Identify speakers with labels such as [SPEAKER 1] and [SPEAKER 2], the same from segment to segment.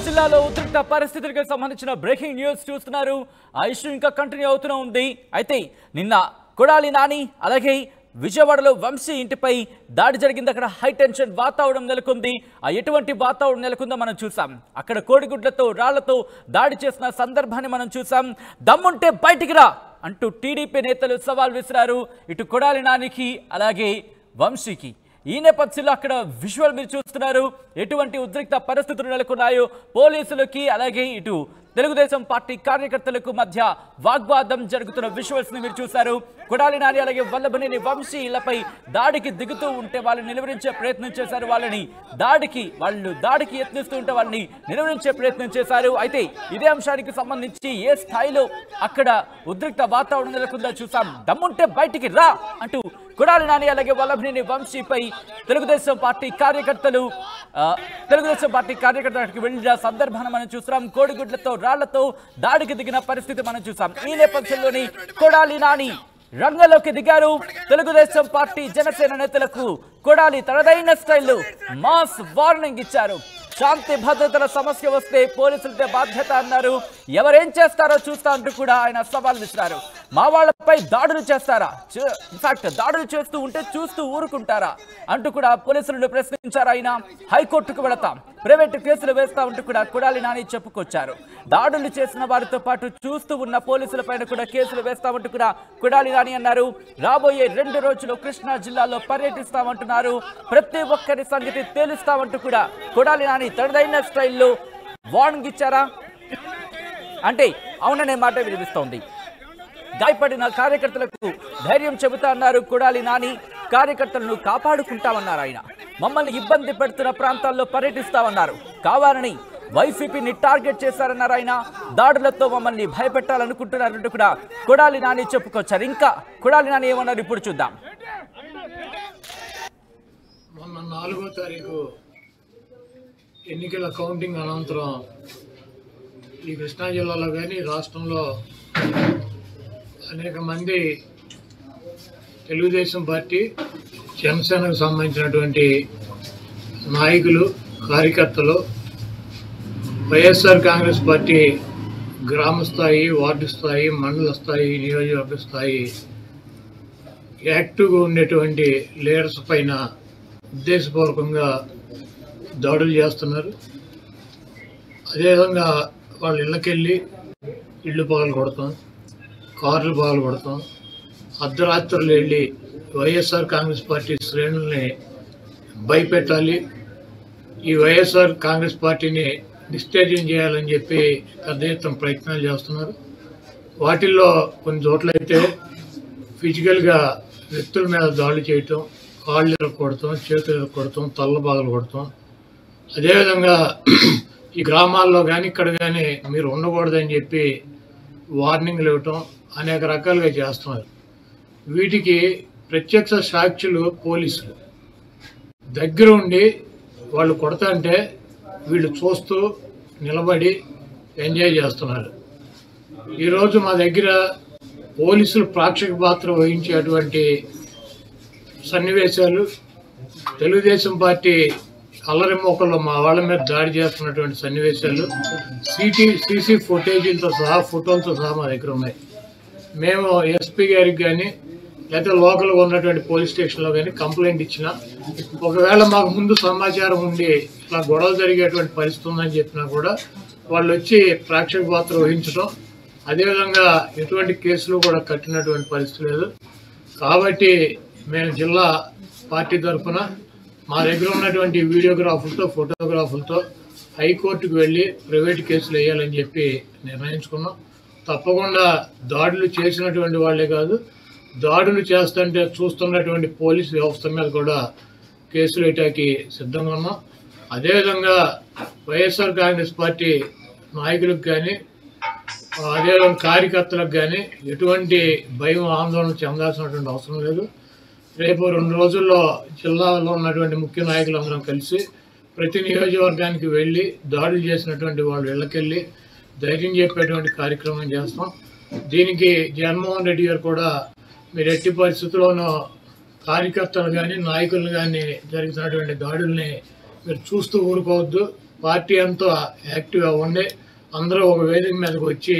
[SPEAKER 1] జిల్లాలో ఉద్రిక్త పరిస్థితులకు సంబంధించిన బ్రేకింగ్ న్యూస్ చూస్తున్నారు. ఆ ఇష్యూ ఇంకా కంటిన్యూ అవుతూనే ఉంది. అయితే నిన్న కొడాలి నాని అలాగే విజయవాడలో వంశీ ఇంటిపై దాడి జరిగింది. అక్కడ హై టెన్షన్ వాతావరణం నెలకొంది. ఆ ఎటువంటి వాతావరణం నెలకొందో మనం చూసాం. అక్కడ కోడిగుడ్లతో రాళ్లతో దాడి చేసిన సందర్భాన్ని మనం చూసాం. దమ్ముంటే బయటికి రా అంటూ టీడీపీ నేతలు సవాల్ విసిరారు ఇటు కొడాలి నానికి అలాగే వంశీకి. ఈ నేపథ్యంలో అక్కడ విజువల్ మీరు చూస్తున్నారు. ఎటువంటి ఉద్రిక్త పరిస్థితులు నెలకొన్నాయో పోలీసులకి అలాగే ఇటు తెలుగుదేశం పార్టీ కార్యకర్తలకు మధ్య వాగ్వాదం జరుగుతున్న విజువల్స్ ని మీరు చూశారు. కొడాలి నాని అలాగే వల్లభనేని వంశీ ఇళ్లపై దాడికి దిగుతూ ఉంటే వాళ్ళని నిలువరించే ప్రయత్నం చేశారు. వాళ్ళు దాడికి యత్నిస్తూ ఉంటే వాళ్ళని నిలువరించే ప్రయత్నం చేశారు. అయితే ఇదే అంశానికి సంబంధించి ఏ స్థాయిలో అక్కడ ఉద్రిక్త వాతావరణం నెలకొందో చూసాం. దమ్ముంటే బయటికి రా అంటూ కొడాలి నాని అలాగే వల్లభనేని వంశీపై తెలుగుదేశం పార్టీ కార్యకర్తలకు వెళ్ళిన సందర్భాన్ని మనం చూస్తున్నాం. కోడిగుడ్లతో రాళ్లతో దాడికి దిగిన పరిస్థితి మనం చూసాం. ఈ నేపథ్యంలోని కొడాలి నాని రంగంలోకి దిగారు. తెలుగుదేశం పార్టీ జనసేన నేతలకు కొడాలి తనదైన స్టైల్లో మాస్ వార్నింగ్ ఇచ్చారు. శాంతి భద్రతల సమస్య వస్తే పోలీసులతో బాధ్యత అన్నారు. ఎవరేం చేస్తారో చూస్తా అంటూ కూడా ఆయన సవాల్ విసిరారు. మా వాళ్లపై దాడులు చేస్తారా, ఇన్ఫాక్ట్ దాడులు చేస్తూ ఉంటే చూస్తూ ఊరుకుంటారా అంటూ కూడా పోలీసులను ప్రశ్నించారు. ఆయన హైకోర్టుకు వెళతాం, ప్రైవేటు కేసులు వేస్తా అంటూ కూడా కొడాలి నాని చెప్పుకొచ్చారు. దాడులు చేసిన వారితో పాటు చూస్తూ ఉన్న పోలీసుల పైన కూడా కేసులు వేస్తామంటూ కూడా కొడాలి నాని అన్నారు. రాబోయే 2 రోజులు కృష్ణా జిల్లాలో పర్యటిస్తామంటున్నారు. ప్రతి ఒక్కరి సంగతి తేలుస్తామంటూ కూడా కొడాలి నాని తనదైన స్టైల్లో వార్నింగ్ ఇచ్చారా అంటే అవుననే మాట వినిపిస్తోంది. గాయపడిన కార్యకర్తలకు ధైర్యం చెబుతా అన్నారు కొడాలి నాని. కార్యకర్తలను కాపాడుకుంటామన్నారు ఆయన. మమ్మల్ని ఇబ్బంది పెడుతున్న ప్రాంతాల్లో పర్యటిస్తామన్నారు. కావాలని వైసీపీని టార్గెట్ చేశారన్నారు ఆయన. దాడులతో మమ్మల్ని భయపెట్టాలనుకుంటున్నారంటూ కూడా కొడాలి నాని చెప్పుకొచ్చారు. ఇంకా కొడాలి నాని ఏమన్నారు ఇప్పుడు చూద్దాం.
[SPEAKER 2] మొన్న 4వ తారీఖు ఎన్నికల కౌంటింగ్ అనంతరం ఈ కృష్ణా జిల్లాలో కానీ రాష్ట్రంలో అనేక మంది తెలుగుదేశం పార్టీ జనసేనకు సంబంధించినటువంటి నాయకులు కార్యకర్తలు వైఎస్ఆర్ కాంగ్రెస్ పార్టీ గ్రామ స్థాయి, వార్డు స్థాయి, మండల స్థాయి, నియోజకవర్గ స్థాయి యాక్టివ్గా ఉండేటువంటి లీడర్స్ పైన ఉద్దేశపూర్వకంగా దాడులు చేస్తున్నారు. అదేవిధంగా వాళ్ళ ఇళ్ళకెళ్ళి ఇళ్ళు పగలు కొడతాం, కార్లు పగలు కొడతాం, అర్ధరాత్రులు వెళ్ళి వైఎస్ఆర్ కాంగ్రెస్ పార్టీ శ్రేణుల్ని భయపెట్టాలి, ఈ వైఎస్ఆర్ కాంగ్రెస్ పార్టీని డిస్టేజం చేయాలని చెప్పి పెద్ద ఎత్తున ప్రయత్నాలు చేస్తున్నారు. వాటిల్లో కొన్ని చోట్లయితే ఫిజికల్గా వ్యక్తుల మీద దాడులు చేయటం, కాళ్ళు ఇరగొడతాం, చేతులు ఇరగొడతాం, తల్ల బాగలు కొడతాం. అదేవిధంగా ఈ గ్రామాల్లో కానీ ఇక్కడ కానీ మీరు ఉండకూడదని చెప్పి వార్నింగ్లు ఇవ్వటం అనేక రకాలుగా చేస్తున్నారు. వీటికి ప్రత్యక్ష సాక్షులు పోలీసులు దగ్గర ఉండి వాళ్ళు కొడతాంటే వీళ్ళు చూస్తూ నిలబడి ఎంజాయ్ చేస్తున్నారు. ఈరోజు మా దగ్గర పోలీసులు ప్రేక్షక పాత్ర వహించేటువంటి సన్నివేశాలు, తెలుగుదేశం పార్టీ అల్లరి మోకల్లో మా వాళ్ళ మీద దాడి చేస్తున్నటువంటి సన్నివేశాలు సీసీ ఫుటేజీలతో సహా, ఫోటోలతో సహా మా దగ్గర ఉన్నాయి. మేము ఎస్పీ గారికి కానీ లేదా లోకల్గా ఉన్నటువంటి పోలీస్ స్టేషన్లో కానీ కంప్లైంట్ ఇచ్చినా, ఒకవేళ మాకు ముందు సమాచారం ఉండి ఇట్లా గొడవ జరిగేటువంటి పరిస్థితి ఉందని చెప్పినా కూడా వాళ్ళు వచ్చి ప్రేక్షక పాత్ర వహించడం, అదేవిధంగా ఎటువంటి కేసులు కూడా కట్టినటువంటి పరిస్థితి లేదు. కాబట్టి మేము జిల్లా పార్టీ తరఫున మా దగ్గర ఉన్నటువంటి వీడియోగ్రాఫులతో, ఫోటోగ్రాఫులతో హైకోర్టుకు వెళ్ళి ప్రైవేట్ కేసులు వేయాలని చెప్పి నిర్ణయించుకున్నాం. తప్పకుండా దాడులు చేసినటువంటి వాళ్ళే కాదు, దాడులు చేస్తుంటే చూస్తున్నటువంటి పోలీసు వ్యవస్థ మీద కూడా కేసులు వేయటానికి సిద్ధంగా ఉన్నాం. అదేవిధంగా వైఎస్ఆర్ కాంగ్రెస్ పార్టీ నాయకులకు కానీ అదేవిధంగా కార్యకర్తలకు కానీ ఎటువంటి భయం, ఆందోళన చెందాల్సినటువంటి అవసరం లేదు. రేపు 2 రోజుల్లో జిల్లాలో ఉన్నటువంటి ముఖ్య నాయకులందరం కలిసి ప్రతి నియోజకవర్గానికి వెళ్ళి దాడులు చేసినటువంటి వాళ్ళు ఇళ్ళకెళ్ళి ధైర్యం చెప్పేటువంటి కార్యక్రమం చేస్తాం. దీనికి జగన్మోహన్ రెడ్డి గారు కూడా మీరు ఎట్టి పరిస్థితుల్లోనూ కార్యకర్తలు కానీ నాయకులను కానీ జరుగుతున్నటువంటి దాడుల్ని మీరు చూస్తూ ఊరుకోవద్దు, పార్టీ అంతా యాక్టివ్గా ఉండి అందరూ ఒక వేదిక మీదకి వచ్చి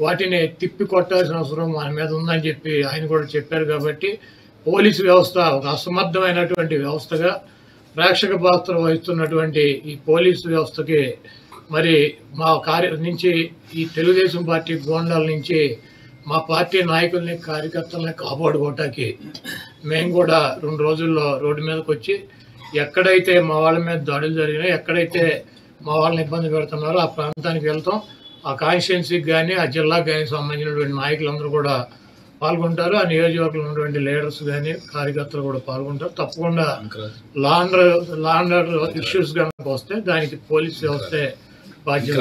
[SPEAKER 2] వాటిని తిప్పి కొట్టాల్సిన అవసరం మన మీద ఉందని చెప్పి ఆయన కూడా చెప్పారు. కాబట్టి పోలీసు వ్యవస్థ ఒక అసమర్థమైనటువంటి వ్యవస్థగా ప్రేక్షక పాత్ర వహిస్తున్నటువంటి ఈ పోలీసు వ్యవస్థకి మరి మా నుంచి ఈ తెలుగుదేశం పార్టీ గోండాల నుంచి మా పార్టీ నాయకుల్ని కార్యకర్తల్ని కాపాడుకోవటానికి మేము కూడా 2 రోజుల్లో రోడ్డు మీదకి వచ్చి ఎక్కడైతే మా వాళ్ళ మీద దాడులు జరిగినాయో, ఎక్కడైతే మా వాళ్ళని ఇబ్బంది పెడుతున్నారో ఆ ప్రాంతానికి వెళ్తాం. ఆ కాన్స్టిట్యున్సీకి కానీ ఆ జిల్లాకు కానీ సంబంధించినటువంటి నాయకులందరూ కూడా పాల్గొంటారు. ఆ నియోజకవర్గంలో ఉన్నటువంటి లీడర్స్ కానీ కార్యకర్తలు కూడా పాల్గొంటారు. తప్పకుండా లా అండ్ ఆర్డర్ ఇష్యూస్ కనుక వస్తే దానికి పోలీస్ వ్యవస్థే బాధ్యత.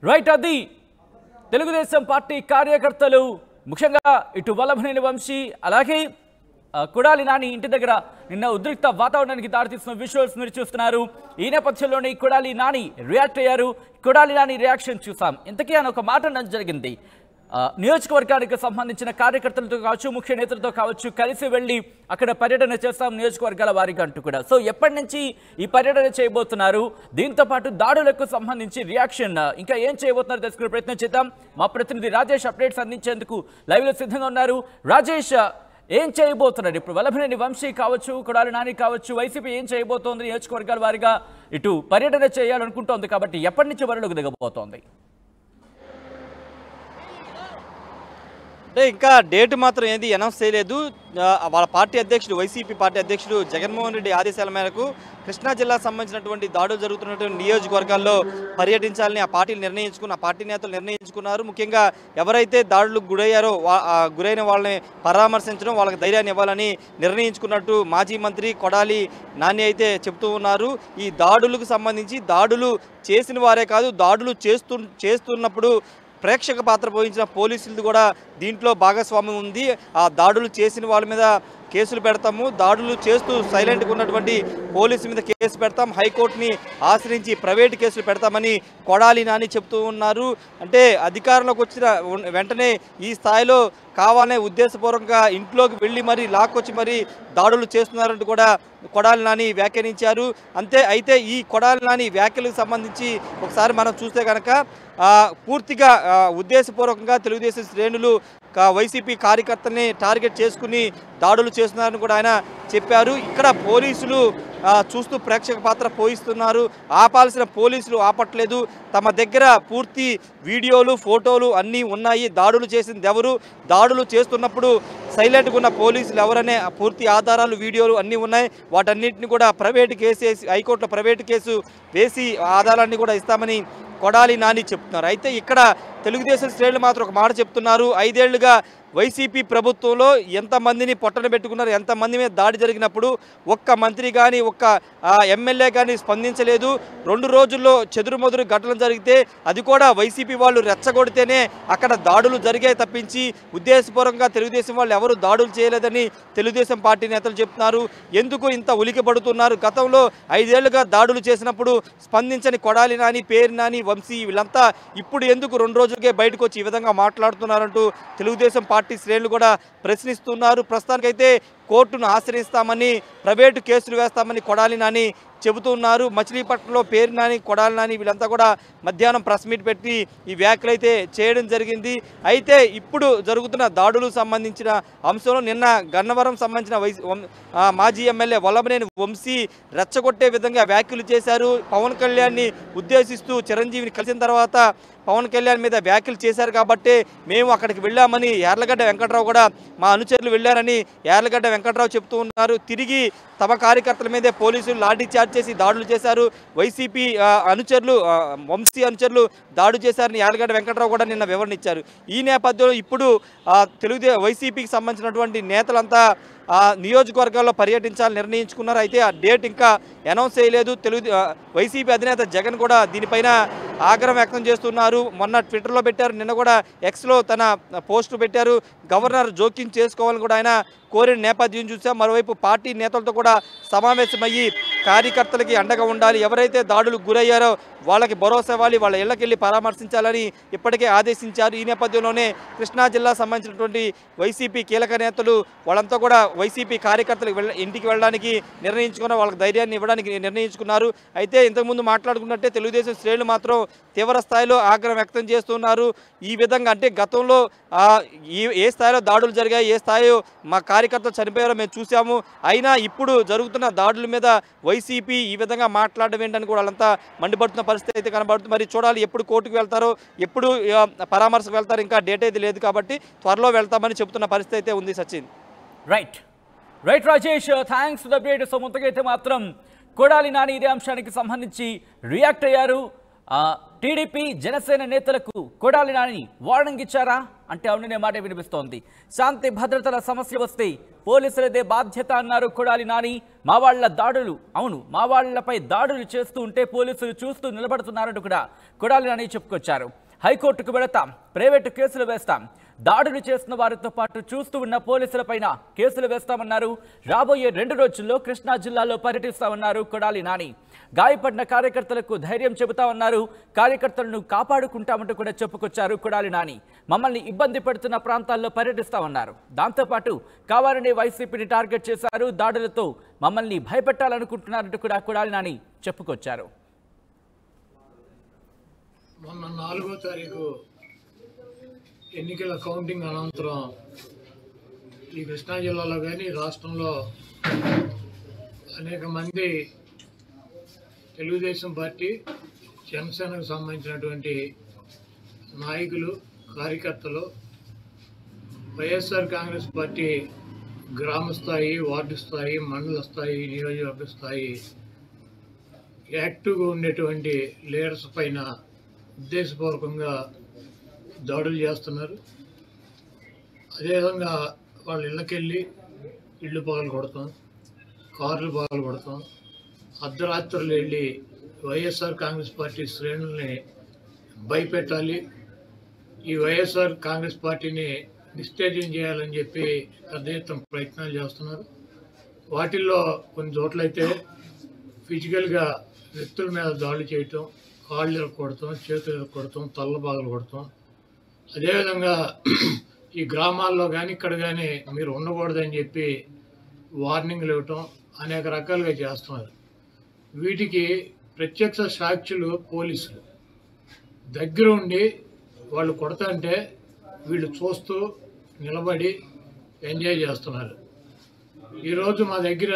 [SPEAKER 1] రైట్, అది తెలుగుదేశం పార్టీ కార్యకర్తలు ముఖ్యంగా ఇటు వల్లభనేని వంశీ అలాగే కొడాలి నాని ఇంటి దగ్గర నిన్న ఉద్రిక్త వాతావరణానికి దారితీస్తున్న విజువల్స్ మీరు చూస్తున్నారు. ఈ నేపథ్యంలోనే కొడాలి నాని రియాక్ట్ అయ్యారు. కొడాలి నాని రియాక్షన్ చూసాం. ఇంతకీ అని ఒక మాట అనడం జరిగింది. నియోజకవర్గానికి సంబంధించిన కార్యకర్తలతో కావచ్చు, ముఖ్య నేతలతో కావచ్చు కలిసి వెళ్ళి అక్కడ పర్యటన చేస్తాం నియోజకవర్గాల వారీగా అంటూ కూడా. సో ఎప్పటి నుంచి ఈ పర్యటన చేయబోతున్నారు, దీంతో పాటు దాడులకు సంబంధించి రియాక్షన్ ఇంకా ఏం చేయబోతున్నారు తెలుసుకునే ప్రయత్నం చేద్దాం. మా ప్రతినిధి రాజేష్ అప్డేట్స్ అందించేందుకు లైవ్లో సిద్ధంగా ఉన్నారు. రాజేష్, ఏం చేయబోతున్నారు ఇప్పుడు? వల్లభనేని వంశీ కావచ్చు, కొడాలి నాని కావచ్చు, వైసీపీ ఏం చేయబోతోంది? నియోజకవర్గాల వారీగా ఇటు పర్యటన చేయాలనుకుంటోంది కాబట్టి ఎప్పటి నుంచి బరిలోకి దిగబోతోంది?
[SPEAKER 3] అంటే ఇంకా డేట్ మాత్రం ఏది అనౌన్స్ చేయలేదు. వాళ్ళ పార్టీ అధ్యక్షుడు, వైసీపీ పార్టీ అధ్యక్షుడు జగన్మోహన్ రెడ్డి ఆదేశాల మేరకు కృష్ణా జిల్లాకు సంబంధించినటువంటి దాడులు జరుగుతున్నటువంటి నియోజకవర్గాల్లో పర్యటించాలని ఆ పార్టీ నేతలు నిర్ణయించుకున్నారు. ముఖ్యంగా ఎవరైతే దాడులకు గురైన వాళ్ళని పరామర్శించడం, వాళ్ళకి ధైర్యాన్ని ఇవ్వాలని నిర్ణయించుకున్నట్టు మాజీ మంత్రి కొడాలి నాని అయితే చెబుతూ ఉన్నారు. ఈ దాడులకు సంబంధించి దాడులు చేసిన వారే కాదు, దాడులు చేస్తున్నప్పుడు ప్రేక్షక పాత్ర పోయించిన పోలీసులది కూడా దీంట్లో భాగస్వామ్యం ఉంది. ఆ దాడులు చేసిన వాళ్ళ మీద కేసులు పెడతాము, దాడులు చేస్తూ సైలెంట్గా ఉన్నటువంటి పోలీసు మీద కేసు పెడతాం, హైకోర్టుని ఆశ్రయించి ప్రైవేటు కేసులు పెడతామని కొడాలి నాని చెప్తూ ఉన్నారు. అంటే అధికారంలోకి వచ్చిన వెంటనే ఈ స్థాయిలో కావాలనే ఉద్దేశపూర్వకంగా ఇంట్లోకి వెళ్ళి మరి లాక్కొచ్చి మరి దాడులు చేస్తున్నారంటూ కూడా కొడాలి నాని వ్యాఖ్యానించారు. అయితే ఈ కొడాలి నాని వ్యాఖ్యలకు సంబంధించి ఒకసారి మనం చూస్తే కనుక పూర్తిగా ఉద్దేశపూర్వకంగా తెలుగుదేశం శ్రేణులు వైసీపీ కార్యకర్తల్ని టార్గెట్ చేసుకుని దాడులు చేస్తున్నారని కూడా ఆయన చెప్పారు. ఇక్కడ పోలీసులు చూస్తూ ప్రేక్షక పాత్ర పోయిస్తున్నారు. ఆపాల్సిన పోలీసులు ఆపట్లేదు. తమ దగ్గర పూర్తి వీడియోలు, ఫోటోలు అన్నీ ఉన్నాయి. దాడులు చేసింది ఎవరు, దాడులు చేస్తున్నప్పుడు సైలెంట్గా ఉన్న పోలీసులు ఎవరనే పూర్తి ఆధారాలు, వీడియోలు అన్నీ ఉన్నాయి. వాటన్నిటిని కూడా ప్రైవేటు కేసు వేసి హైకోర్టులో ప్రైవేటు కేసు వేసి ఆధారాన్ని కూడా ఇస్తామని కొడాలి నాని చెప్తున్నారు. అయితే ఇక్కడ తెలుగుదేశం శ్రేణులు మాత్రం ఒక మాట చెప్తున్నారు. 5 ఏళ్లుగా వైసీపీ ప్రభుత్వంలో ఎంతమందిని పొట్టన పెట్టుకున్నారు, ఎంతమంది మీద దాడి జరిగినప్పుడు ఒక్క మంత్రి కానీ ఒక్క ఎమ్మెల్యే కానీ స్పందించలేదు. 2 రోజుల్లో చెదురుమదురు ఘటనలు జరిగితే అది కూడా వైసీపీ వాళ్ళు రెచ్చగొడితేనే అక్కడ దాడులు జరిగాయి తప్పించి ఉద్దేశపూర్వకంగా తెలుగుదేశం వాళ్ళు ఎవరు దాడులు చేయలేదని తెలుగుదేశం పార్టీ నేతలు చెప్తున్నారు. ఎందుకు ఇంత ఉలికిపడుతున్నారు? గతంలో 5 ఏళ్లుగా దాడులు చేసినప్పుడు స్పందించని కొడాలి నాని, పేరు నాని, వంశీ వీళ్ళంతా ఇప్పుడు ఎందుకు 2 రోజులకే బయటకు వచ్చి ఈ విధంగా మాట్లాడుతున్నారంటూ తెలుగుదేశం పార్టీ శ్రేణులు కూడా ప్రశ్నిస్తున్నారు. ప్రస్తుతానికైతే కోర్టును ఆశ్రయిస్తామని, ప్రైవేటు కేసులు వేస్తామని కొడాలి నాని చెబుతున్నారు. మచిలీపట్నంలో పేరు నాని, కొడాలి నాని వీళ్ళంతా కూడా మధ్యాహ్నం ప్రెస్ మీట్ పెట్టి ఈ వ్యాఖ్యలు అయితే చేయడం జరిగింది. అయితే ఇప్పుడు జరుగుతున్న దాడులకు సంబంధించిన అంశంలో నిన్న గన్నవరం సంబంధించిన మాజీ ఎమ్మెల్యే వల్లభనేని వంశీ రెచ్చగొట్టే విధంగా వ్యాఖ్యలు చేశారు. పవన్ కళ్యాణ్ని ఉద్దేశిస్తూ చిరంజీవిని కలిసిన తర్వాత పవన్ కళ్యాణ్ మీద వ్యాఖ్యలు చేశారు కాబట్టి మేము అక్కడికి వెళ్ళామని యార్లగడ్డ వెంకట్రావు కూడా మా అనుచరులు వెళ్ళారని యార్లగడ్డ వెంకట్రావు చెప్తూ ఉన్నారు. తిరిగి తమ కార్యకర్తల మీదే పోలీసులు లాఠీ చార్జ్ చేసి దాడులు చేశారు. వైసీపీ అనుచరులు, వంశీ అనుచరులు దాడి చేశారని యార్లగడ్డ వెంకట్రావు కూడా నిన్న వివరణ ఇచ్చారు. ఈ నేపథ్యంలో ఇప్పుడు వైసీపీకి సంబంధించినటువంటి నేతలంతా ఆ నియోజకవర్గాల్లో పర్యటించాలని నిర్ణయించుకున్నారు. అయితే ఆ డేట్ ఇంకా అనౌన్స్ చేయలేదు. వైసీపీ అధినేత జగన్ కూడా దీనిపైన ఆగ్రహం వ్యక్తం చేస్తున్నారు. మొన్న ట్విట్టర్లో పెట్టారు, నిన్న కూడా ఎక్స్లో తన పోస్టు పెట్టారు. గవర్నర్ జోక్యం చేసుకోవాలని కూడా ఆయన కోరిన నేపథ్యం చూసాం. మరోవైపు పార్టీ నేతలతో కూడా సమావేశమయ్యి కార్యకర్తలకి అండగా ఉండాలి, ఎవరైతే దాడులకు గురయ్యారో వాళ్ళకి భరోసా ఇవ్వాలి, వాళ్ళ ఇళ్లకెళ్ళి పరామర్శించాలని ఇప్పటికే ఆదేశించారు. ఈ నేపథ్యంలోనే కృష్ణా జిల్లా సంబంధించినటువంటి వైసీపీ కీలక నేతలు వాళ్ళంతా కూడా వైసీపీ కార్యకర్తలకు ఇంటికి వెళ్ళడానికి నిర్ణయించుకున్నారు, వాళ్ళకి ధైర్యాన్ని ఇవ్వడానికి నిర్ణయించుకున్నారు. అయితే ఇంతకుముందు మాట్లాడుకున్నట్టే తెలుగుదేశం శ్రేణులు మాత్రం తీవ్ర స్థాయిలో ఆగ్రహం వ్యక్తం చేస్తున్నారు. ఈ విధంగా అంటే గతంలో ఏ స్థాయిలో దాడులు జరిగాయి, ఏ స్థాయిలో మా కార్యకర్తలు చనిపోయారో మేము చూసాము. అయినా ఇప్పుడు జరుగుతున్న దాడుల మీద వైసీపీ ఈ విధంగా మాట్లాడడం ఏంటని కూడా వాళ్ళంతా మండిపడుతున్న పరిస్థితి అయితే కనబడుతుంది. మరి చూడాలి ఎప్పుడు కోర్టుకు వెళ్తారో, ఎప్పుడు పరామర్శకు వెళ్తారో, ఇంకా డేట్ అయితే లేదు కాబట్టి త్వరలో వెళ్తామని చెబుతున్న పరిస్థితి అయితే ఉంది. Sachin.
[SPEAKER 1] Right Rajesh, thanks for the update. So మొత్తంగా అయితే మాత్రం కొడాలి నాని ఇదే అంశానికి సంబంధించి రియాక్ట్ అయ్యారు. టీడీపీ జనసేన నేతలకు కొడాలి నాని వార్నింగ్ ఇచ్చారా అంటే అవుననే మాట వినిపిస్తోంది. శాంతి భద్రతల సమస్య వస్తే పోలీసులదే బాధ్యత అన్నారు కొడాలి నాని. మా వాళ్ల దాడులు, అవును మా వాళ్లపై దాడులు చేస్తూ ఉంటే పోలీసులు చూస్తూ నిలబడుతున్నారంటూ కూడా కొడాలి నాని చెప్పుకొచ్చారు. హైకోర్టుకు వెళతాం, ప్రైవేటు కేసులు వేస్తాం, దాడులు చేస్తున్న వారితో పాటు చూస్తూ ఉన్న పోలీసులపైన కేసులు వేస్తామన్నారు. రాబోయే 2 రోజుల్లో కృష్ణా జిల్లాలో పర్యటిస్తామన్నారు కొడాలి నాని. గాయపడిన కార్యకర్తలకు ధైర్యం చెబుతామన్నారు. కార్యకర్తలను కాపాడుకుంటామంటూ కూడా చెప్పుకొచ్చారు కొడాలి నాని. మమ్మల్ని ఇబ్బంది పెడుతున్న ప్రాంతాల్లో పర్యటిస్తామన్నారు. దాంతోపాటు కావాలనే వైసీపీని టార్గెట్ చేశారు. దాడులతో మమ్మల్ని భయపెట్టాలనుకుంటున్నారంటూ కూడా కొడాలి నాని చెప్పుకొచ్చారు.
[SPEAKER 2] మొన్న 4వ తారీఖు ఎన్నికల కౌంటింగ్ అనంతరం ఈ కృష్ణా జిల్లాలో కానీ రాష్ట్రంలో అనేక మంది తెలుగుదేశం పార్టీ, జనసేనకు సంబంధించినటువంటి నాయకులు, కార్యకర్తలు వైఎస్ఆర్ కాంగ్రెస్ పార్టీ గ్రామ స్థాయి, వార్డు స్థాయి, మండల స్థాయి, నియోజకవర్గ స్థాయి యాక్టివ్గా ఉండేటువంటి లీడర్స్ పైన ఉద్దేశపూర్వకంగా దాడులు చేస్తున్నారు. అదేవిధంగా వాళ్ళ ఇళ్ళకెళ్ళి ఇళ్ళు పగలు కొడతాం, కార్లు పగలు కొడతాం, అర్ధరాత్రులు వెళ్ళి వైఎస్ఆర్ కాంగ్రెస్ పార్టీ శ్రేణుల్ని భయపెట్టాలి, ఈ వైఎస్ఆర్ కాంగ్రెస్ పార్టీని నిస్తేజం చేయాలని చెప్పి పెద్ద ఎత్తున ప్రయత్నాలు చేస్తున్నారు. వాటిల్లో కొన్ని చోట్లయితే ఫిజికల్గా వ్యక్తుల మీద దాడులు చేయటం, కాళ్ళు కొడతాం, చేతులు కొడతాం, తల్ల బాగలు కొడతాం. అదేవిధంగా ఈ గ్రామాల్లో కానీ ఇక్కడ కానీ మీరు ఉండకూడదని చెప్పి వార్నింగ్లు ఇవ్వటం అనేక రకాలుగా చేస్తున్నారు. వీటికి ప్రత్యక్ష సాక్షులు పోలీసులు దగ్గర ఉండి వాళ్ళు కొడతాంటే వీళ్ళు చూస్తూ నిలబడి ఎంజాయ్ చేస్తున్నారు. ఈరోజు మా దగ్గర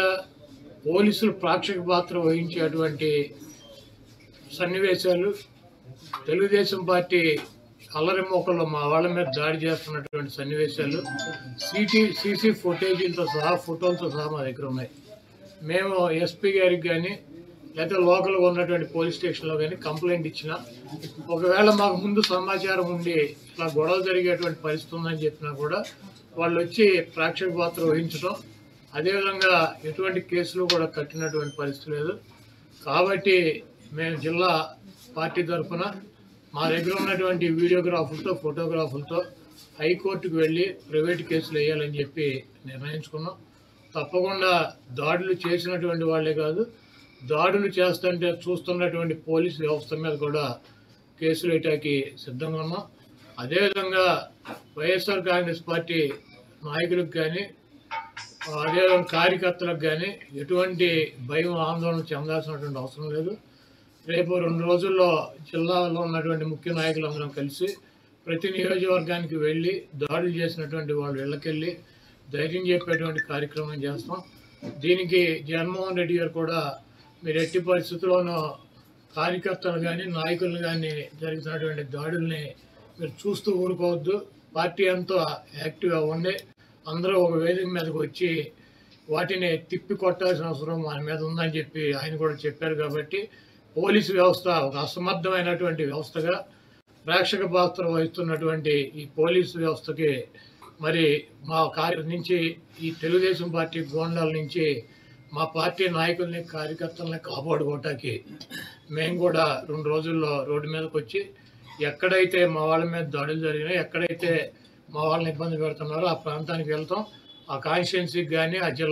[SPEAKER 2] పోలీసులు ప్రేక్షక పాత్ర వహించేటువంటి సన్నివేశాలు, తెలుగుదేశం పార్టీ అల్లరి మోకల్లో మా వాళ్ళ మీద దాడి చేస్తున్నటువంటి సన్నివేశాలు సీసీ ఫుటేజీలతో సహా, ఫోటోలతో సహా మా దగ్గర ఉన్నాయి. మేము ఎస్పీ గారికి కానీ లేదా లోకల్గా ఉన్నటువంటి పోలీస్ స్టేషన్లో కానీ కంప్లైంట్ ఇచ్చినా, ఒకవేళ మాకు ముందు సమాచారం ఉండి ఇట్లా గొడవ జరిగేటువంటి పరిస్థితి ఉందని చెప్పినా కూడా వాళ్ళు వచ్చి ప్రేక్షక పాత్ర వహించడం, అదేవిధంగా ఎటువంటి కేసులు కూడా కట్టినటువంటి పరిస్థితి లేదు. కాబట్టి మేము జిల్లా పార్టీ తరఫున మా దగ్గర ఉన్నటువంటి వీడియోగ్రాఫులతో, ఫోటోగ్రాఫులతో హైకోర్టుకు వెళ్ళి ప్రైవేట్ కేసులు వేయాలని చెప్పి నిర్ణయించుకున్నాం. తప్పకుండా దాడులు చేసినటువంటి వాళ్ళే కాదు, దాడులు చేస్తుంటే చూస్తున్నటువంటి పోలీసు వ్యవస్థ మీద కూడా కేసులు వేయటానికి సిద్ధంగా ఉన్నాం. అదేవిధంగా వైఎస్ఆర్ కాంగ్రెస్ పార్టీ నాయకులకు కానీ, అదేవిధంగా కార్యకర్తలకు కానీ ఎటువంటి భయం, ఆందోళన చెందాల్సినటువంటి అవసరం లేదు. రేపు 2 రోజుల్లో జిల్లాలో ఉన్నటువంటి ముఖ్య నాయకులందరం కలిసి ప్రతి నియోజకవర్గానికి వెళ్ళి దాడులు చేసినటువంటి వాళ్ళు ఇళ్ళకెళ్ళి ధైర్యం చెప్పేటువంటి కార్యక్రమం చేస్తాం. దీనికి జగన్మోహన్ రెడ్డి గారు కూడా మీరు ఎట్టి పరిస్థితుల్లోనూ కార్యకర్తలు కానీ, నాయకులను కానీ జరుగుతున్నటువంటి దాడుల్ని మీరు చూస్తూ ఊరుకోవద్దు, పార్టీ అంతా యాక్టివ్గా ఉండి అందరూ ఒక వేదిక మీదకి వచ్చి వాటిని తిప్పి కొట్టాల్సిన అవసరం మన మీద ఉందని చెప్పి ఆయన కూడా చెప్పారు. కాబట్టి పోలీసు వ్యవస్థ ఒక అసమర్థమైనటువంటి వ్యవస్థగా ప్రేక్షక పాత్ర వహిస్తున్నటువంటి ఈ పోలీసు వ్యవస్థకి మరి మా నుంచి ఈ తెలుగుదేశం పార్టీ గోండాల నుంచి మా పార్టీ నాయకుల్ని కార్యకర్తల్ని కాపాడుకోవటానికి మేము కూడా 2 రోజుల్లో రోడ్డు మీదకి వచ్చి ఎక్కడైతే మా వాళ్ళ మీద దాడులు జరిగినాయో, ఎక్కడైతే మా వాళ్ళని ఇబ్బంది పెడుతున్నారో ఆ ప్రాంతానికి వెళ్తాం. ఆ కాన్స్టిట్యున్సీకి కానీ ఆ జిల్లా